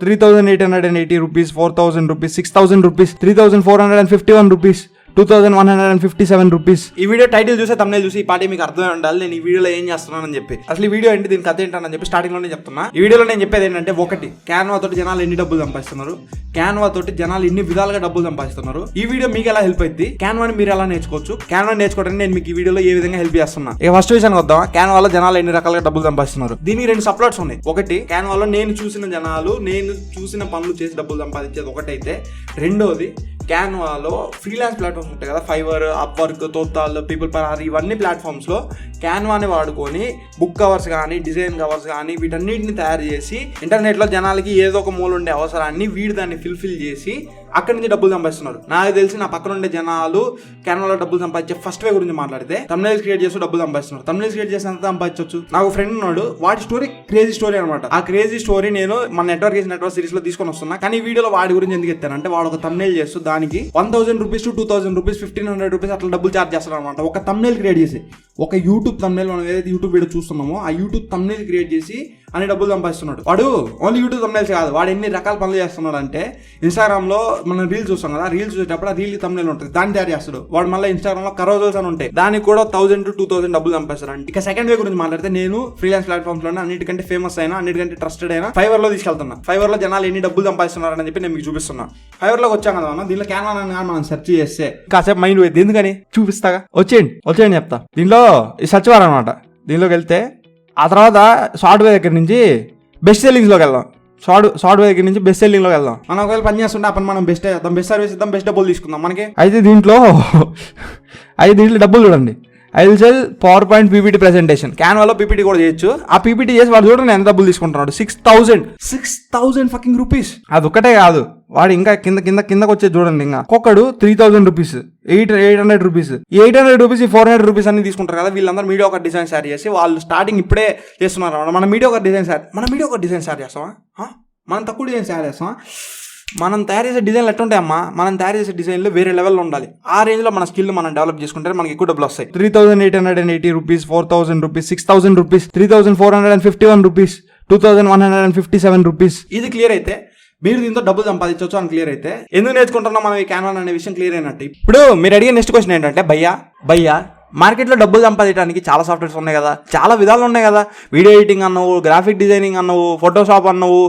3,880 rupees, 4,000 rupees, 6,000 rupees, 3,451 rupees, 2,157 rupees. ఈ video title చూసే thumbnail చూసి ఈ పార్టీ మీకు అర్థమై ఉండాలి నేను ఈ వీడియోలో ఏం చేస్తున్నానని చెప్పి. అసలు ఈ వీడియో ఏంటి, దీని కథ ఏంటని చెప్పి స్టార్టింగ్ లోనే చెప్తున్నా. ఈ వీడియోలో నేను చెప్పేది ఏంటంటే, ఒకటి, క్యాన్వా తోటి జనాలు ఎన్ని డబ్బులు సంపాదిస్తున్నారు, క్యాన్వా తోటి జనాలు ఎన్ని విధాలుగా డబ్బులు సంపాదిస్తున్నారు, ఈ వీడియో మీకు ఎలా హెల్ప్ అవుతుంది, క్యాన్వాని మీరు ఎలా నేర్చుకోవచ్చు, క్యాన్వా నేర్చుకోవడానికి నేను మీకు ఈ వీడియోలో ఏ విధంగా హెల్ప్ చేస్తున్నా. ఇక ఫస్ట్ విషయానికి వద్దాం. క్యాన్వాలో జనాలు ఎన్ని రకాలుగా డబ్బులు సంపాదిస్తున్నారు. దీనికి 2 సప్లాట్స్ ఉన్నాయి. ఒకటి, క్యాన్వాలో నేను చూసిన జనాలు నేను చూసిన పనులు చేసి డబ్బులు సంపాదించేది ఒకటైతే, రెండోది క్యాన్వాలో ఫ్రీలాన్స్ ప్లాట్ఫామ్స్ ఉంటాయి కదా, ఫైవర్, అప్వర్క్, తోతాల్, పీపుల్ పర్, ఇవన్నీ ప్లాట్ఫామ్స్లో క్యాన్వాని వాడుకొని బుక్ కవర్స్ కానీ డిజైన్ కవర్స్ కానీ వీటన్నిటిని తయారు చేసి ఇంటర్నెట్లో జనాలకి ఏదో ఒక మూల ఉండే అవసరాన్ని వీడు దాన్ని ఫిల్ఫిల్ చేసి అక్కడి నుంచి డబ్బులు సంపాదిస్తున్నారు. నాకు తెలిసి నా పక్కన ఉండే జనాలు క్యాన్వాలో డబ్బులు సంపాదించే ఫస్ట్ వే గురించి మాట్లాడితే తమ్నెయిల్స్ క్రియేట్ చేస్తూ డబ్బులు సంపాదిస్తున్నారు. తమ్నెయిల్స్ క్రియేట్ చేసి అంత సంపాదించవచ్చు. నాకు ఫ్రెండ్ ఉన్నాడు, వాడి స్టోరీ క్రేజీ స్టోరీ అనమాట. ఆ క్రేజీ స్టోరీ నేను మన నెట్వర్క్ సిరీస్ లో తీసుకొని వస్తున్నా. కానీ ఈ వీడియోలో వాడి గురించి ఎందుకు ఎత్తానంటే, వాడు ఒక తమ్నెయిల్ చేస్తూ దానికి 1,000 రూపీస్ to 2,000 రూపీస్, 1,500 రూపీస్ అట్లా డబ్బులు చార్జ్ చేస్తాడు అనమాట. ఒక తమ్నెయిల్ క్రియేట్ చేసి, ఒక యూట్యూబ్ తమ్నెయిల్, మనం ఏదైతే యూట్యూబ్ వీడియో చూస్తున్నామో ఆ యూట్యూబ్ తమ్నెయిల్ క్రియేట్ చేసి అన్ని డబ్బులు సంపాదిస్తున్నాడు. వాడు ఓన్లీ యూట్యూబ్ తమ్నెయిల్స్ కాదు, వాడు ఎన్ని రకాల పనులు చేస్తున్నాడు అంటే, ఇన్స్టాగ్రామ్ లో మనం రీల్స్ చూస్తాం కదా, రీల్స్ చూసేటప్పుడు ఆ రీల్ తమ్నెయిల్ ఉంటుంది, దాన్ని తయారు చేస్తాడు వాడు. మళ్ళీ ఇన్స్టాగ్రామ్ లో కరోజల్స్ అని ఉంటాయి, దానికి కూడా 1,000 to 2,000 డబ్బులు సంపాదిస్తాడు. ఇక సెకండ్ వే గురించి మాట్లాడితే, నేను ఫ్రీలాన్స్ ప్లాట్ఫామ్స్ లోనే అన్నిటికంటే ఫేమస్ అయినా, అన్నిటికంటే ట్రస్టెడ్ అయినా ఫైవర్ లో తీసుకెళ్తున్నా. ఫైవర్ లో జనాలు ఎన్ని డబ్బులు సంపాదిస్తున్నారని చెప్పి నేను మీకు చూపిస్తున్నా. ఫైవర్ లోకి వచ్చాం కదా మనం, దీనిలో క్యాన్వా మనం సెర్చ్ చేస్తే కాసేపు మైండ్ పోయింది, ఎందుకని చూపిస్తాగా, వచ్చేయండి చెప్తా. దీనిలో ఈ సర్చ్ బార్ అనమాట, దీనిలోకి వెళ్తే ఆ తర్వాత సాఫ్ట్వేర్ దగ్గర నుంచి బెస్ట్ సెల్లింగ్స్లోకి వెళ్దాం. సాఫ్ట్వేర్ దగ్గర నుంచి బెస్ట్ సెల్లింగ్లోకి వెళ్దాం. మనం ఒకవేళ పని చేస్తుంటే ఆ పని మనం బెస్ట్ చేద్దాం, బెస్ట్ సర్వీస్ ఇద్దాం, బెస్ట్ డబ్బులు తీసుకుందాం మనకి. అయితే దీంట్లో డబ్బులు చూడండి. I will sell power point PPT presentation. క్యాన్వాలో పీపీటీ కూడా చేయొచ్చు. ఆ పీపీటీ చేసి వాడు చూడండి ఎంత డబ్బులు తీసుకుంటున్నాడు, 6,000 ఫకింగ్ రూపీస్. అది ఒక్కటే కాదు, వాడు ఇంకా కిందకి వచ్చేది చూడండి. ఇంకా ఒక్కడు 3,000 రూపీస్, 800 రూపీస్, 800 రూపీస్, 400 రూపీస్ అన్ని తీసుకుంటారు కదా. వీళ్ళందరూ మీడియా ఒక డిజైన్ షేర్ చేసి వాళ్ళు స్టార్టింగ్ ఇప్పుడే చేస్తున్నారు. మన మీడియా ఒక డిజైన్ షేర్ చేస్తామా? మనం తక్కువ డిజైన్ షేర్ చేస్తామా? మనం తయారు చేసే డిజైన్లు ఎట్టుంటాయమ్మా, మనం తయారు చేసే డిజైన్లు వేరే లెవెల్లో ఉండాలి. ఆ రేంజ్లో మన స్కిల్ మనం డెవలప్ చేసుకుంటే మనకి ఎక్కువ డబ్బులు వస్తాయి. 3,880 rupees, 4,000 rupees, 6,000 rupees, 3,451 rupees, 2,157 rupees. ఇది క్లియర్ అయితే మీరు దీంతో డబ్బులు సంపాదించవచ్చు అని క్లియర్ అయితే, ఎందుకు నేర్చుకుంటున్నాం మనం ఈ క్యాన్వా అనే విషయం క్లియర్ అయినట్టు. ఇప్పుడు మీరు అడిగే నెక్స్ట్ క్వశ్చన్ ఏంటంటే, భయ్యా మార్కెట్లో డబ్బులు సంపాదించడానికి చాలా సాఫ్ట్వేర్స్ ఉన్నాయి కదా, చాలా విధాలు ఉన్నాయి కదా, వీడియో ఎడిటింగ్ అన్నావు, గ్రాఫిక్ డిజైనింగ్ అన్నావు, ఫోటోషాప్ అన్నావు,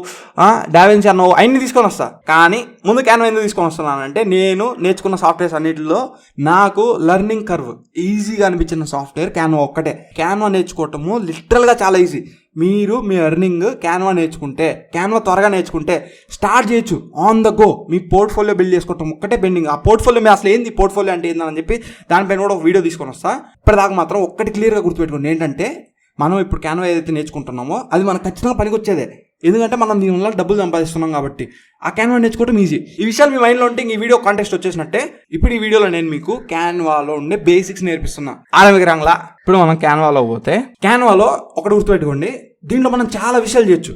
డావెన్సీ అన్నావు, అన్ని తీసుకొని వస్తా. కానీ ముందు క్యాన్వా ఎందుకు తీసుకొని వస్తున్నానంటే, నేను నేర్చుకున్న సాఫ్ట్వేర్స్ అన్నిటిలో నాకు లెర్నింగ్ కర్వ్ ఈజీగా అనిపించిన సాఫ్ట్వేర్ క్యాన్వా ఒక్కటే. క్యాన్వా నేర్చుకోవటము లిటరల్గా చాలా ఈజీ. మీరు మీ ఎర్నింగ్ క్యాన్వా నేర్చుకుంటే, క్యాన్వా త్వరగా నేర్చుకుంటే స్టార్ట్ చేయొచ్చు on the go. Me portfolio build చేసుకోవటం ఒక్కటే పెండింగ్. ఆ పోర్ట్ఫోలియో మీ అసలు ఏంది, పోర్ట్ఫోలియో అంటే ఏందని చెప్పి దానిపైన కూడా ఒక వీడియో తీసుకొని వస్తా. ఇప్పటిదాకా మాత్రం ఒక్కటి క్లియర్గా గుర్తుపెట్టుకోండి, ఏంటంటే మనం ఇప్పుడు క్యాన్వా ఏదైతే నేర్చుకుంటున్నామో అది మనకు ఖచ్చితంగా పనికొచ్చేదే. ఎందుకంటే మనం దీనివల్ల డబ్బులు సంపాదిస్తున్నాం కాబట్టి ఆ క్యాన్వా నేర్చుకోవడం ఈజీ. ఈ విషయాలు మీ మైండ్లో ఉంటే ఈ వీడియో కాంటెస్ట్ వచ్చేసినట్టే. ఇప్పుడు ఈ వీడియోలో నేను మీకు క్యాన్వాలో ఉండే బేసిక్స్ నేర్పిస్తున్నా. ఆడవిగ్రాంగ్లా ఇప్పుడు మనం క్యాన్వాలో పోతే, క్యాన్వాలో ఒకటి గుర్తుపెట్టుకోండి, దీంట్లో మనం చాలా విషయాలు చేయొచ్చు.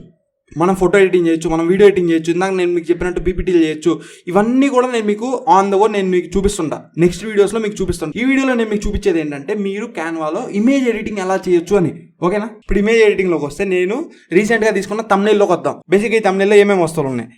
మనం ఫోటో ఎడిటింగ్ చేయొచ్చు, మనం వీడియో ఎడిటింగ్ చేయొచ్చు, ఇందాక నేను మీకు చెప్పినట్టు పీపీటీలు చేయొచ్చు. ఇవన్నీ కూడా నేను మీకు ఆన్ ద గో నేను మీకు చూపిస్తుంటా, నెక్స్ట్ వీడియోస్లో మీకు చూపిస్తాను. ఈ వీడియోలో నేను మీకు చూపించేది ఏంటంటే, మీరు క్యాన్వాలో ఇమేజ్ ఎడిటింగ్ ఎలా చేయొచ్చు అని. ఓకేనా? ఇప్పుడు ఇమేజ్ ఎడిటింగ్లోకి వస్తే, నేను రీసెంట్గా తీసుకున్న తమ్నెయిల్లోకి వద్దాం. బేసిక్గా ఈ తమ్నెయిల్లో ఏమేమి వస్తువులు ఉన్నాయి.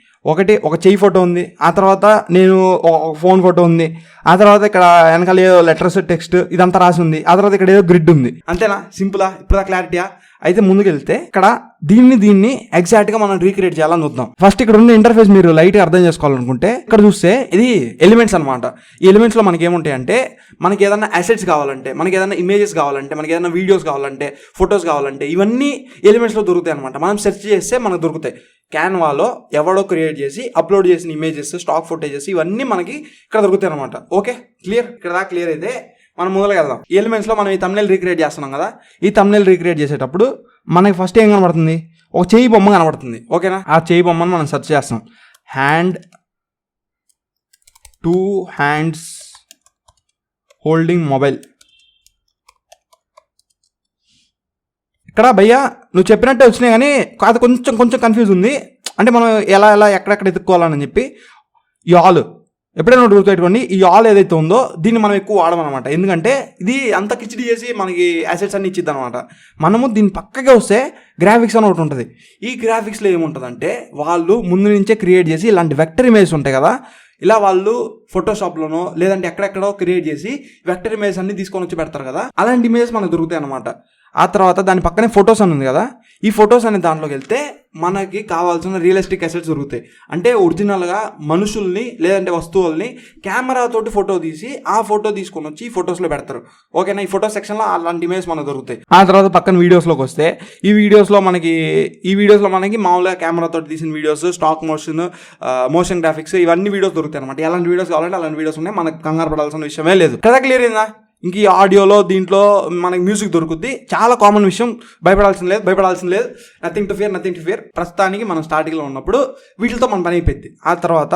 ఒక చెయ్యి ఫోటో ఉంది, ఆ తర్వాత నేను ఒక ఫోన్ ఫోటో ఉంది, ఆ తర్వాత ఇక్కడ వెనకాల ఏదో లెటర్స్, టెక్స్ట్ ఇదంతా రాసి ఉంది, ఆ తర్వాత ఇక్కడ ఏదో గ్రిడ్ ఉంది. అంతేనా? సింపులా? ఇప్పుడు క్లారిటీయా? అయితే ముందుకెళ్తే ఇక్కడ దీన్ని ఎగ్జాక్ట్ గా మనం రీక్రియేట్ చేయాలని చూద్దాం. ఫస్ట్ ఇక్కడ ఉన్న ఇంటర్ఫేస్ మీరు లైట్ గా అర్థం చేసుకోవాలనుకుంటే, ఇక్కడ చూస్తే ఇది ఎలిమెంట్స్ అనమాట. ఈ ఎలిమెంట్స్ లో మనకి ఏముంటాయి అంటే, మనకి ఏదైనా అసెట్స్ కావాలంటే, మనకి ఏదైనా ఇమేజెస్ కావాలంటే, మనకి ఏదైనా వీడియోస్ కావాలంటే, ఫొటోస్ కావాలంటే, ఇవన్నీ ఎలిమెంట్స్ లో దొరుకుతాయి అనమాట. మనం సెర్చ్ చేస్తే మనకు దొరుకుతాయి. క్యాన్వాలో ఎవడో క్రియేట్ చేసి అప్లోడ్ చేసిన ఇమేజెస్, స్టాక్ ఫుటేజెస్ ఇవన్నీ మనకి ఇక్కడ దొరుకుతాయి అనమాట. Okay, clear? ఇక్కడ దాకా క్లియర్ అయితే మనం మొదలుగా వెళ్దాం. ఈ ఎలిమెంట్స్లో మనం ఈ తమ్నెయిల్ రీక్రియేట్ చేస్తున్నాం కదా. ఈ తమ్నెయిల్ రీక్రియేట్ చేసేటప్పుడు మనకి ఫస్ట్ ఏం కనబడుతుంది? ఒక చేయి బొమ్మ కనబడుతుంది. ఓకేనా? ఆ చేయి బొమ్మను మనం సెర్చ్ చేస్తాం. Two hands holding mobile. ఇక్కడ భయ్యా నువ్వు చెప్పినట్టే వచ్చినాయి, కానీ కాదు కొంచెం కన్ఫ్యూజ్ ఉంది. అంటే మనం ఎలా ఎక్కడెక్కడ ఎత్తుక్కోవాలని చెప్పి, ఎప్పుడైనా గుర్తుపెట్టుకోండి, ఈ ఆల్ ఏదైతే ఉందో దీన్ని మనం ఎక్కువ వాడమన్నమాట. ఎందుకంటే ఇది అంత కిచిడి చేసి మనకి అసెట్స్ అన్ని ఇచ్చిద్ది అనమాట. మనము దీని పక్కకే వస్తే గ్రాఫిక్స్ అని ఒకటి ఉంటుంది. ఈ గ్రాఫిక్స్లో ఏముంటుందంటే వాళ్ళు ముందు నుంచే క్రియేట్ చేసి ఇలాంటి వెక్టర్ ఇమేజ్ ఉంటాయి కదా, ఇలా వాళ్ళు ఫోటోషాప్లోనో లేదంటే ఎక్కడెక్కడో క్రియేట్ చేసి వెక్టర్ ఇమేజ్ అన్ని తీసుకొని వచ్చి పెడతారు కదా, అలాంటి ఇమేజ్ మనకు దొరుకుతాయి అనమాట. ఆ తర్వాత దాని పక్కనే ఫొటోస్ అని ఉంది కదా, ఈ ఫొటోస్ అనే దాంట్లోకి వెళ్తే మనకి కావాల్సిన రియలిస్టిక్ అసెట్స్ దొరుకుతాయి. అంటే ఒరిజినల్గా మనుషుల్ని లేదంటే వస్తువుల్ని కెమెరాతోటి ఫోటో తీసి ఆ ఫోటో తీసుకొని వచ్చి ఈ ఫొటోస్లో పెడతారు. ఓకేనా, ఈ ఫోటో సెక్షన్లో అలాంటి ఇమేజ్ మనకు దొరుకుతాయి. ఆ తర్వాత పక్కన వీడియోస్లోకి వస్తే ఈ వీడియోస్లో మనకి మామూలుగా కెమెరాతోటి తీసిన వీడియోస్, స్టాక్ మోషన్ గ్రాఫిక్స్ ఇవన్నీ వీడియోస్ దొరుకుతాయి అనమాట. ఎలాంటి వీడియోస్ కావాలంటే అలాంటి వీడియోస్ ఉన్నాయి, మనకు కంగారు పడాల్సిన విషయమే లేదు కదా. క్లియర్ అయిందా? ఇంక ఈ ఆడియోలో దీంట్లో మనకి మ్యూజిక్ దొరుకుద్ది, చాలా కామన్ విషయం, భయపడాల్సిన లేదు. Nothing to fear. ప్రస్తుతానికి మనం స్టార్టింగ్లో ఉన్నప్పుడు వీటితో మన పని అయిపోయింది. ఆ తర్వాత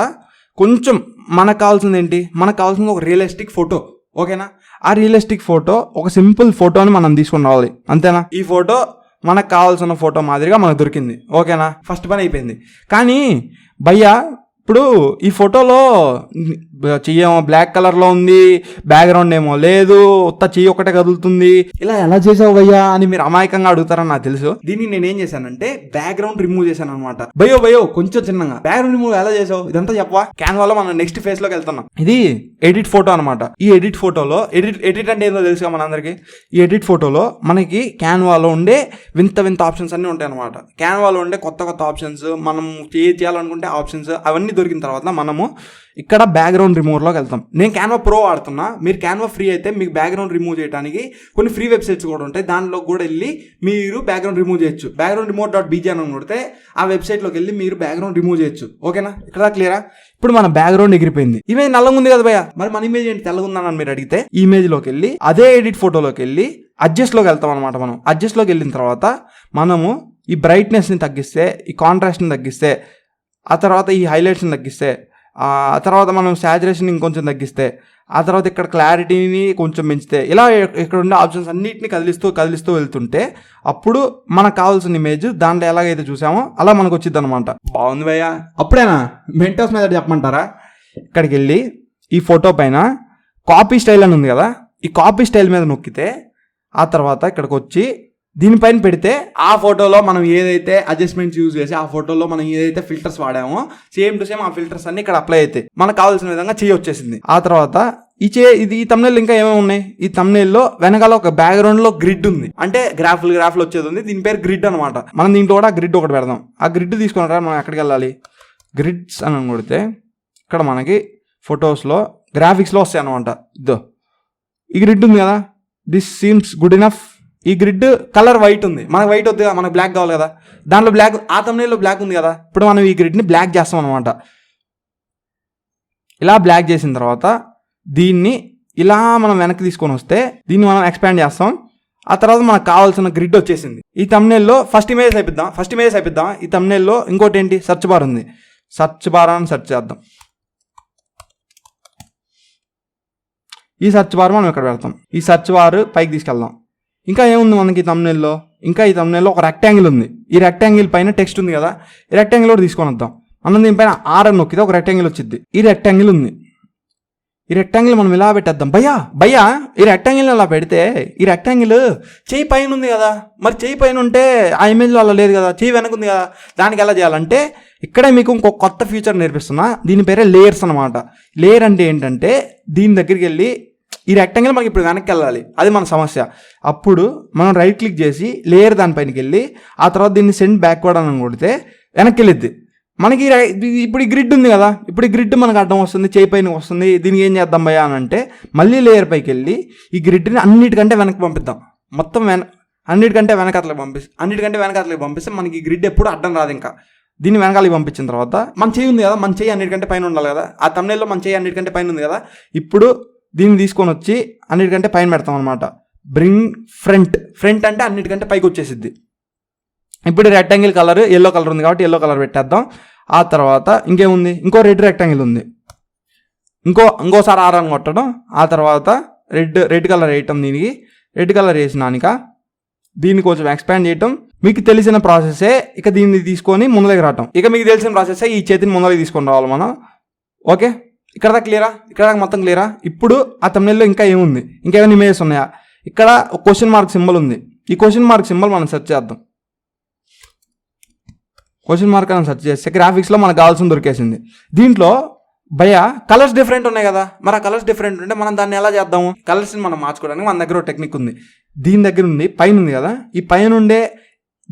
కొంచెం మనకు కావాల్సింది ఏంటి, మనకు కావాల్సింది ఒక రియలిస్టిక్ ఫోటో. ఓకేనా, ఆ రియలిస్టిక్ ఫోటో ఒక సింపుల్ ఫోటోని మనం తీసుకుని రావాలి, అంతేనా. ఈ ఫోటో మనకు కావాల్సిన ఫోటో మాదిరిగా మనకు దొరికింది. ఓకేనా, ఫస్ట్ పని అయిపోయింది. కానీ భయ్యా ఇప్పుడు ఈ ఫోటోలో చెయ్యేమో బ్లాక్ కలర్లో ఉంది, బ్యాక్గ్రౌండ్ ఏమో లేదు, ఉత్త చెయ్యి ఒకటే కదులుతుంది, ఇలా ఎలా చేసావు భయ్యా అని మీరు అమాయకంగా అడుగుతారని నాకు తెలుసు. దీన్ని నేనేం చేశానంటే బ్యాక్గ్రౌండ్ రిమూవ్ చేశాను అనమాట. భయో కొంచెం చిన్నగా బ్యాక్గ్రౌండ్ రిమూవ్ ఎలా చేసావు ఇదంతా చెప్పవా. క్యాన్వాలో మనం నెక్స్ట్ ఫేజ్ లోకి వెళ్తున్నాం. ఇది ఎడిట్ ఫోటో అనమాట. ఈ ఎడిట్ ఫోటోలో ఎడిట్ అంటే ఏందో తెలుసుగా మనందరికి. ఈ ఎడిట్ ఫోటోలో మనకి క్యాన్వాలో ఉండే వింత ఆప్షన్స్ అన్నీ ఉంటాయి అనమాట. క్యాన్వాలో ఉండే కొత్త ఆప్షన్స్, మనం చేయాలనుకుంటే ఆప్షన్స్ అవన్నీ దొరికిన తర్వాత మనము ఇక్కడ బ్యాక్గ్రౌండ్ రిమూవర్లోకి వెళ్తాం. నేను క్యాన్వా ప్రో వాడుతున్నా, మీరు క్యాన్వా ఫ్రీ అయితే మీకు బ్యాక్గ్రౌండ్ రిమూవ్ చేయడానికి కొన్ని ఫ్రీ వెబ్సైట్స్ కూడా ఉంటాయి, దానిలో కూడా వెళ్ళి మీరు బ్యాక్గ్రౌండ్ రిమూవ్ చేయొచ్చు. బ్యాక్గ్రౌండ్ రిమూవ్.bg అని కొడితే ఆ వెబ్సైట్లోకి వెళ్ళి మీరు బ్యాక్గ్రౌండ్ రిమూవ్ చేయొచ్చు. ఓకేనా, ఇక్కడ క్లియరా. ఇప్పుడు మన బ్యాక్గ్రౌండ్ ఎగిరిపోయింది. ఇమేజ్ నల్లగా ఉంది కదా భయ్యా, మరి మన ఇమేజ్ ఏంటి తెల్లగా ఉందని మీరు అడిగితే ఈ ఇమేజ్లోకి వెళ్ళి అదే ఎడిట్ ఫోటోలోకి వెళ్ళి అడ్జస్ట్లోకి వెళ్తాం అనమాట. మనం అడ్జస్ట్లోకి వెళ్ళిన తర్వాత మనము ఈ బ్రైట్నెస్ని తగ్గిస్తే, ఈ కాంట్రాస్ట్ని తగ్గిస్తే, ఆ తర్వాత ఈ హైలైట్స్ని తగ్గిస్తే, ఆ తర్వాత మనం సాచురేషన్ ఇంకొంచెం తగ్గిస్తే, ఆ తర్వాత ఇక్కడ క్లారిటీని కొంచెం పెంచితే, ఇలా ఇక్కడ ఉండే ఆప్షన్స్ అన్నిటిని కదిలిస్తూ వెళ్తుంటే అప్పుడు మనకు కావాల్సిన ఇమేజ్ దాంట్లో ఎలాగైతే చూసామో అలా మనకు వచ్చింది అనమాట. బాగుంది భయ్యా. అప్పుడేనా మెంటోస్ మెథడ్ చెప్పమంటారా? ఇక్కడికి వెళ్ళి ఈ ఫోటో పైన కాపీ స్టైల్ అని ఉంది కదా, ఈ కాపీ స్టైల్ మీద నొక్కితే ఆ తర్వాత ఇక్కడికి వచ్చి దీనిపైన పెడితే ఆ ఫోటోలో మనం ఏదైతే అడ్జస్ట్మెంట్స్ యూజ్ చేసి ఆ ఫోటోలో మనం ఏదైతే ఫిల్టర్స్ వాడామో సేమ్ టు సేమ్ ఆ ఫిల్టర్స్ అన్ని ఇక్కడ అప్లై అవుతాయి. మనకు కావాల్సిన విధంగా వచ్చేసింది. ఆ తర్వాత ఈ తమ్నెయిల్ ఇంకా ఏమేమి ఉన్నాయి, ఈ తమ్నెయిల్లో వెనకాల ఒక బ్యాక్గ్రౌండ్ లో గ్రిడ్ ఉంది, అంటే గ్రాఫ్లు వచ్చేది ఉంది. దీని పేరు గ్రిడ్ అనమాట. మనం దీంట్లో కూడా గ్రిడ్ ఒకటి పెడదాం. ఆ గ్రిడ్ తీసుకున్నారా, మనం ఎక్కడికి వెళ్ళాలి, గ్రిడ్స్ అని కొడితే ఇక్కడ మనకి ఫొటోస్లో గ్రాఫిక్స్లో వస్తాయి అనమాట. ఇదో ఈ గ్రిడ్ ఉంది కదా, దిస్ సీమ్స్ గుడ్ ఇనఫ్. ఈ గ్రిడ్ కలర్ వైట్ ఉంది, మనకు వైట్ వద్దు కదా, మనకు బ్లాక్ కావాలి కదా, దాంట్లో బ్లాక్, ఆ తమ్నెయిల్లో బ్లాక్ ఉంది కదా, ఇప్పుడు మనం ఈ గ్రిడ్ని బ్లాక్ చేస్తాం అనమాట. ఇలా బ్లాక్ చేసిన తర్వాత దీన్ని ఇలా మనం వెనక్కి తీసుకొని వస్తే దీన్ని మనం ఎక్స్పాండ్ చేస్తాం. ఆ తర్వాత మనకు కావాల్సిన గ్రిడ్ వచ్చేసింది. ఈ తమ్నెయిల్లో ఫస్ట్ ఇమేజ్ అయిపోద్దాం. ఈ తమ్నెయిల్లో ఇంకోటి ఏంటి, సెర్చ్ బార్ ఉంది, సెర్చ్ బార్ అని సెర్చ్ చేద్దాం. ఈ సెర్చ్ బార్ మనం ఇక్కడ పెడతాం. ఈ సెర్చ్ బార్ పైకి తీసుకెళ్దాం. ఇంకా ఏముంది మనకి తమ్నెయిల్లో, ఈ తమ్నెయిల్లో ఒక రెక్టాంగిల్ ఉంది. ఈ రెక్టాంగిల్ పైన టెక్స్ట్ ఉంది కదా, ఈ రెక్టాంగిల్ కూడా తీసుకొని వద్దాం. మనం దీనిపైన ఆర్ అని నొక్కితే ఒక రెక్టాంగిల్ వచ్చింది. ఈ రెక్టాంగిల్ ఉంది, ఈ రెక్టాంగిల్ మనం ఇలా పెట్టేద్దాం. భయ్యా ఈ రెక్టాంగిల్ ఇలా పెడితే ఈ రెక్టాంగిల్ చేయి పైన ఉంది కదా, మరి చేయి పైన ఉంటే ఆ ఇమేజ్లో అలా లేదు కదా, చేయి వెనక ఉంది కదా, దానికి ఎలా చేయాలంటే ఇక్కడే మీకు ఇంకొక కొత్త ఫీచర్ నేర్పిస్తున్నా. దీని పేరే లేయర్స్ అనమాట. లేయర్ అంటే ఏంటంటే దీని దగ్గరికి వెళ్ళి ఈ రెక్టాంగిల్ మనకి ఇప్పుడు వెనక్కి వెళ్ళాలి, అది మన సమస్య. అప్పుడు మనం రైట్ క్లిక్ చేసి లేయర్ దానిపైనకి వెళ్ళి ఆ తర్వాత దీన్ని సెండ్ బ్యాక్వర్డ్ అని కొడితే వెనక్కి వెళ్ళిద్ది. మనకి ఇప్పుడు ఈ గ్రిడ్ ఉంది కదా, ఇప్పుడు ఈ గ్రిడ్ మనకు అడ్డం వస్తుంది, చేయి పైన వస్తుంది. దీనికి ఏం చేద్దాం భయ్యా అని అంటే మళ్ళీ లేయర్ పైకి వెళ్ళి ఈ గ్రిడ్ని అన్నిటికంటే వెనక్కి పంపిద్దాం. మొత్తం అన్నిటికంటే వెనకాతలకి పంపిస్తే మనకి ఈ గ్రిడ్ ఎప్పుడు అడ్డం రాదు. ఇంకా దీన్ని వెనకాలకి పంపించిన తర్వాత మన చేయి ఉంది కదా, మన చేయి అన్నిటికంటే పైన ఉండాలి కదా, ఆ తమ్నెయిల్లో మన చేయి అన్నిటికంటే పైన ఉంది కదా. ఇప్పుడు దీన్ని తీసుకొని వచ్చి అన్నిటికంటే పైన పెడతాం అనమాట. బ్రింగ్ ఫ్రంట్ అంటే అన్నిటికంటే పైకి వచ్చేసిద్ది. ఇప్పుడు రెక్టాంగిల్ కలర్ ఎల్లో కలర్ ఉంది కాబట్టి ఎల్లో కలర్ పెట్టేద్దాం. ఆ తర్వాత ఇంకేముంది, ఇంకో రెడ్ రెక్టాంగిల్ ఉంది, ఇంకోసారి ఆర్ అని కొట్టడం. ఆ తర్వాత రెడ్ కలర్ వేయటం. దీనికి రెడ్ కలర్ వేసినాక దీన్ని కొంచెం ఎక్స్పాండ్ చేయటం. మీకు తెలిసిన ప్రాసెసే. ఇక దీన్ని తీసుకొని ముందరికి రావటం. ఇక మీకు తెలిసిన ప్రాసెసే ఈ చేతిని ముందరికి తీసుకొని రావాలి మనం. ఓకే, ఇక్కడ దాకా క్లియరా? ఇక్కడ దాకా మొత్తం క్లియరా? ఇప్పుడు ఆ thumbnail లో ఇంకా ఏముంది, ఇంకేమైనా ఇమేజెస్ ఉన్నాయా? ఇక్కడ ఒక క్వశ్చన్ మార్క్ సింబల్ ఉంది. ఈ క్వశ్చన్ మార్క్ సింబల్ మనం సెర్చ్ చేద్దాం. క్వశ్చన్ మార్క్ అని సెర్చ్ చేస్తే గ్రాఫిక్స్లో మనకు కావాల్సింది దొరికేసింది. దీంట్లో భయ కలర్స్ డిఫరెంట్ ఉన్నాయి కదా, మరి ఆ కలర్స్ డిఫరెంట్ ఉంటే మనం దాన్ని ఎలా చేద్దాము? కలర్స్ని మనం మార్చుకోవడానికి మన దగ్గర ఒక టెక్నిక్ ఉంది. దీని దగ్గర ఉంది, పైన ఉంది కదా, ఈ పైన ఉండే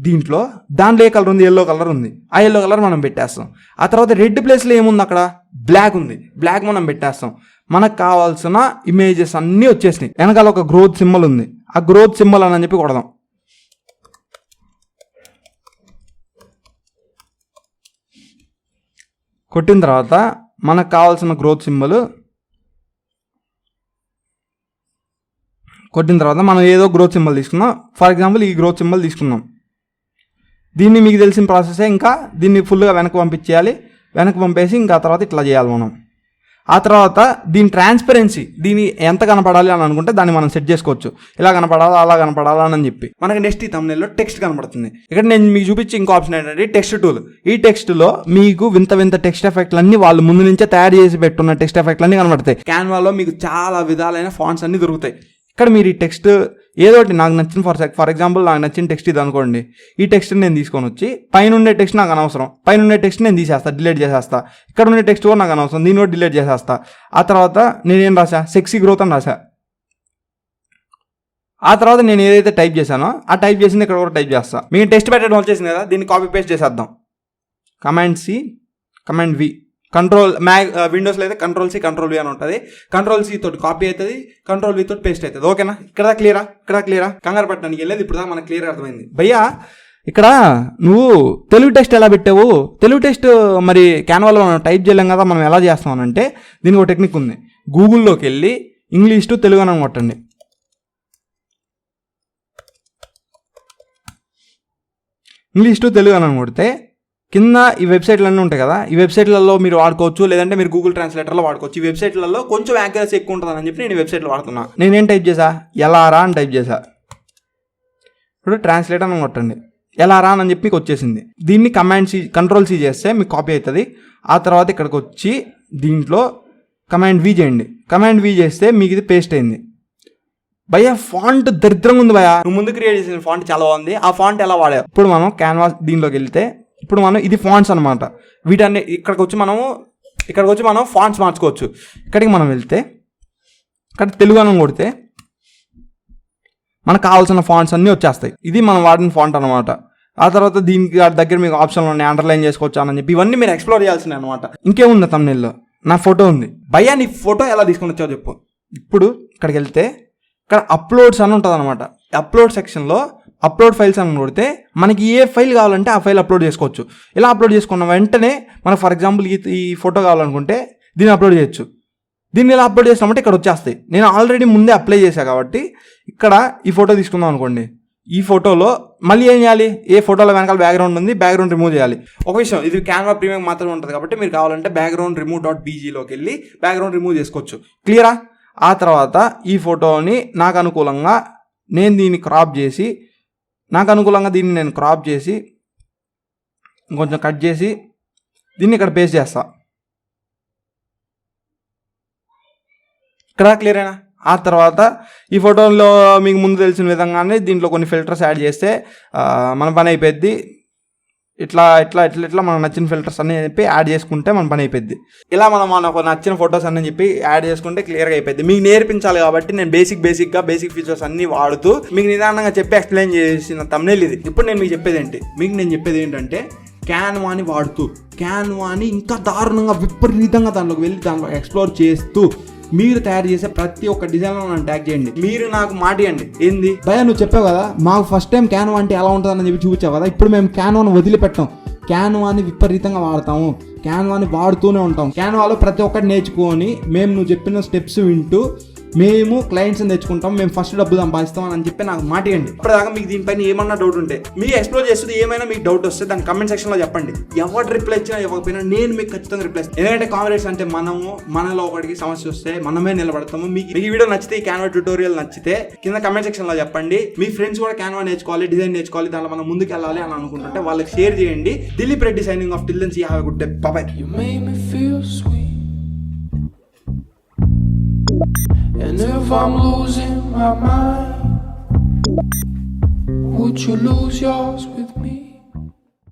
దీంట్లో దాంట్లో ఏ కలర్ ఉంది? ఎల్లో కలర్ ఉంది. ఆ ఎల్లో కలర్ మనం పెట్టేస్తాం. ఆ తర్వాత రెడ్ ప్లేస్లో ఏముంది? అక్కడ బ్లాక్ ఉంది. బ్లాక్ మనం పెట్టేస్తాం. మనకు కావాల్సిన ఇమేజెస్ అన్నీ వచ్చేసినాయి. వెనకాల ఒక గ్రోత్ సింబల్ ఉంది. ఆ గ్రోత్ సింబల్ అని చెప్పి కొడదాం. కొట్టిన తర్వాత మనకు కావాల్సిన గ్రోత్ సింబల్ కొట్టిన తర్వాత మనం ఏదో గ్రోత్ సింబల్ తీసుకున్నాం. ఫర్ ఎగ్జాంపుల్ ఈ గ్రోత్ సింబల్ తీసుకున్నాం. దీన్ని మీకు తెలిసిన ప్రాసెసే. ఇంకా దీన్ని ఫుల్గా వెనక్కి పంపించేయాలి. వెనక్కి పంపేసి ఇంకా తర్వాత ఇట్లా చేయాలి మనం. ఆ తర్వాత దీని ట్రాన్స్పరెన్సీ, దీని ఎంత కనపడాలి అని అనుకుంటే దాన్ని మనం సెట్ చేసుకోవచ్చు. ఇలా కనపడాలా, అలా కనపడాలా అని చెప్పి. మనకి నెక్స్ట్ ఈ thumbnailలో టెక్స్ట్ కనపడుతుంది. ఇక్కడ నేను మీకు చూపించి ఇంకో ఆప్షన్ ఏంటంటే టెక్స్ట్ టూల్. ఈ టెక్స్ట్లో మీకు వింత వింత టెక్స్ట్ ఎఫెక్ట్లన్నీ వాళ్ళు ముందు నుంచే తయారు చేసి పెట్టున్న టెక్స్ట్ ఎఫెక్ట్లన్నీ కనబడతాయి. క్యాన్వాలో మీకు చాలా విధాలైన ఫాంట్స్ అన్నీ దొరుకుతాయి. ఇక్కడ మీరు ఈ టెక్స్ట్ ఏదో ఒకటి నాకు నచ్చిన ఫర్ ఎగ్జాంపుల్ నాకు నచ్చిన టెక్స్ట్ ఇది అనుకోండి. ఈ టెక్స్ట్ని నేను తీసుకొని వచ్చి పైన ఉండే టెక్స్ట్ నాకు అనవసరం, పైన ఉండే టెక్స్ట్ నేను తీసేస్తా, డిలీట్ చేసేస్తా. ఇక్కడ ఉండే టెక్స్ట్ కూడా నాకు అనవసరం, దీన్ని కూడా డిలీట్ చేసేస్తా. ఆ తర్వాత నేనేం రాసా? సెక్సీ గ్రోత్ అని రాసా. ఆ తర్వాత నేను ఏదైతే టైప్ చేశానో ఆ టైప్ చేసింది ఇక్కడ కూడా టైప్ చేస్తా. మీకు టెక్స్ట్ పెట్టడం వచ్చేసింది కదా, దీన్ని కాపీ పేస్ట్ చేసేద్దాం. కమాండ్ సి, కమాండ్ వి, కంట్రోల్ విండోస్లో అయితే కంట్రోల్ సి, కంట్రోల్ వి అని ఉంటుంది. కంట్రోల్ సి తోటి కాపీ అవుతుంది, కంట్రోల్ వి తోటి పేస్ట్ అవుతుంది. ఓకేనా? ఇక్కడ క్లియరా? ఇక్కడ క్లియరా? కంగారు పెట్టడానికి వెళ్ళేది ఇప్పుడు దాకా మనకు క్లియర్గా అర్థమైంది. భయ్యా ఇక్కడ నువ్వు తెలుగు టెక్స్ట్ ఎలా పెట్టావు? తెలుగు టెక్స్ట్ మరి క్యాన్వాలో మనం టైప్ చేయలేం కదా, మనం ఎలా చేస్తాం అంటే దీనికి ఒక టెక్నిక్ ఉంది. గూగుల్లోకి వెళ్ళి ఇంగ్లీష్ టు తెలుగు అని కొట్టండి. ఇంగ్లీష్ టు తెలుగు అని కొడితే కింద ఈ వెబ్సైట్లన్నీ ఉంటాయి కదా, ఈ వెబ్సైట్లలో మీరు వాడుకోవచ్చు, లేదంటే మీరు గూగుల్ ట్రాన్స్లేటర్లో వాడుకోవచ్చు. ఈ వెబ్సైట్లలో కొంచెం యాక్యురసీ ఎక్కువ ఉంటుందని చెప్పి నేను ఈ వెబ్సైట్లో వాడుతున్నా. నేనేం టైప్ చేసా? ఎలారా అని టైప్ చేసా. ఇప్పుడు ట్రాన్స్లేట్ అని కొట్టండి. ఎలారా అని చెప్పి మీకు వచ్చేసింది. దీన్ని కంట్రోల్ సి చేస్తే మీకు కాపీ అవుతుంది. ఆ తర్వాత ఇక్కడికి వచ్చి దీంట్లో కమాండ్ వి చేయండి. కమాండ్ వి చేస్తే మీకు ఇది పేస్ట్ అయింది. భయ్యా ఫాంట్ దరిద్రంగా ఉంది భయ్యా. నువ్వు ముందు క్రియేట్ చేసిన ఫాంట్ చాలా బాగుంది. ఆ ఫాంట్ ఎలా వాడా? ఇప్పుడు మనం క్యాన్వాస్ దీనిలోకి వెళ్తే ఇప్పుడు మనం ఇది ఫాంట్స్ అనమాట. వీటన్ని ఇక్కడికి వచ్చి మనం ఫాంట్స్ మార్చుకోవచ్చు. ఇక్కడికి మనం వెళ్తే ఇక్కడ తెలుగు అని కొడితే మనకు కావాల్సిన ఫాంట్స్ అన్నీ వచ్చేస్తాయి. ఇది మనం వాడిన ఫాంట్ అనమాట. ఆ తర్వాత దీనికి దగ్గర మీకు ఆప్షన్లు ఉన్నాయి, అండర్లైన్ చేసుకోవచ్చు అని చెప్పి ఇవన్నీ మీరు ఎక్స్ప్లోర్ చేయాల్సిందే అనమాట. ఇంకేముంది thumbnailలో? నా ఫోటో ఉంది. భయ్యా నీ ఫోటో ఎలా తీసుకొని వచ్చావు చెప్పు. ఇప్పుడు ఇక్కడికి వెళ్తే ఇక్కడ అప్లోడ్స్ అని ఉంటుంది అనమాట. అప్లోడ్ సెక్షన్లో అప్లోడ్ ఫైల్స్ అని కొడితే మనకి ఏ ఫైల్ కావాలంటే ఆ ఫైల్ అప్లోడ్ చేసుకోవచ్చు. ఇలా అప్లోడ్ చేసుకున్న వెంటనే మనకు ఫర్ ఎగ్జాంపుల్ ఈ ఫోటో కావాలనుకుంటే దీన్ని అప్లోడ్ చేయొచ్చు. దీన్ని ఇలా అప్లోడ్ చేసినామంటే ఇక్కడ వచ్చేస్తాయి. నేను ఆల్రెడీ ముందే అప్లై చేశాను కాబట్టి ఇక్కడ ఈ ఫోటో తీసుకుందాం అనుకోండి. ఈ ఫోటోలో మళ్ళీ ఏం చేయాలి? ఏ ఫోటోలో వెనకాల బ్యాక్గ్రౌండ్ ఉంది, బ్యాక్గ్రౌండ్ రిమూవ్ చేయాలి. ఒక విషయం, ఇది క్యాన్వా ప్రీమియం మాత్రమే ఉంటుంది కాబట్టి మీరు కావాలంటే బ్యాక్గ్రౌండ్ రిమూవ్ .bgలోకి వెళ్ళి బ్యాక్గ్రౌండ్ రిమూవ్ చేసుకోవచ్చు. క్లియరా? ఆ తర్వాత ఈ ఫోటోని నాకు అనుకూలంగా దీన్ని క్రాప్ చేసి కొంచెం కట్ చేసి దీన్ని ఇక్కడ పేస్ట్ చేస్తా. ఇక్కడ క్లియరేనా? ఆ తర్వాత ఈ ఫోటోలో మీకు ముందు తెలిసిన విధంగానే దీంట్లో కొన్ని ఫిల్టర్స్ యాడ్ చేస్తే మన పని అయిపోద్ది. ఇట్లా మనకు నచ్చిన ఫిల్టర్స్ అన్నీ చెప్పి యాడ్ చేసుకుంటే మన పని అయిపోద్ది. ఇలా మనకు నచ్చిన ఫొటోస్ అన్నీ చెప్పి యాడ్ చేసుకుంటే క్లియర్గా అయిపోద్ది. మీకు నేర్పించాలి కాబట్టి నేను బేసిక్ ఫీచర్స్ అన్నీ వాడుతూ మీకు నిదానంగా చెప్పి ఎక్స్ప్లెయిన్ చేసిన thumbnail ఇది. ఇప్పుడు నేను మీకు చెప్పేది ఏంటంటే క్యాన్వాని వాడుతూ క్యాన్వాని ఇంకా దారుణంగా విపరీతంగా దాంట్లో ఎక్స్ప్లోర్ చేస్తూ మీరు తయారు చేసే ప్రతి ఒక్క డిజైన్లో నన్ను ట్యాగ్ చేయండి. మీరు నాకు మాట ఇవ్వండి. ఏంది భయ్యా నువ్వు చెప్పావు కదా మాకు ఫస్ట్ టైం క్యాన్వా అంటే ఎలా ఉంటుందని చెప్పి చూపించావు కదా, ఇప్పుడు మేము క్యాన్వాని వదిలిపెట్టాం. క్యాన్వాని విపరీతంగా వాడతాము, క్యాన్వాని వాడుతూనే ఉంటాం. క్యాన్వాలో ప్రతి ఒక్కటి నేర్చుకొని నువ్వు చెప్పిన స్టెప్స్ వింటూ మేము క్లయింట్స్ని తెచ్చుకుంటాం, మేము ఫస్ట్ డబ్బు సంపాదిస్తాం అని చెప్పి నాకు మాట ఇవ్వండి. ఇప్పటిదాకా మీకు దీనిపైన ఏమన్నా డౌట్ ఉంటే మీరు ఎక్స్ప్లోర్ చేస్తుంది ఏమైనా మీకు డౌట్ వస్తే దాన్ని కమెంట్ సెక్షన్లో చెప్పండి. ఎవరు రిప్లై ఇచ్చినా ఇవ్వకపోయినా నేను మీకు ఖచ్చితంగా రిప్లై ఇస్తాను. ఎందుకంటే కామ్రేడ్స్ అంటే మనలో ఒకటికి సమస్య వస్తే మనమే నిలబడతాము. మీకు ఈ వీడియో నచ్చితే, ఈ క్యాన్వా ట్యూటోరియల్ నచ్చితే కింద కమెంట్ సెక్షన్లో చెప్పండి. మీ ఫ్రెండ్స్ కూడా క్యాన్వా నేర్చుకోవాలి, డిజైన్ నేర్చుకోవాలి, దాంట్లో మనం ముందుకు వెళ్ళాలి అని అనుకుంటుంటే వాళ్ళకి షేర్ చేయండి. Dileep Reddy signing off. Till then see you have a good day. Bye bye. And if I'm losing my mind, would you lose yours?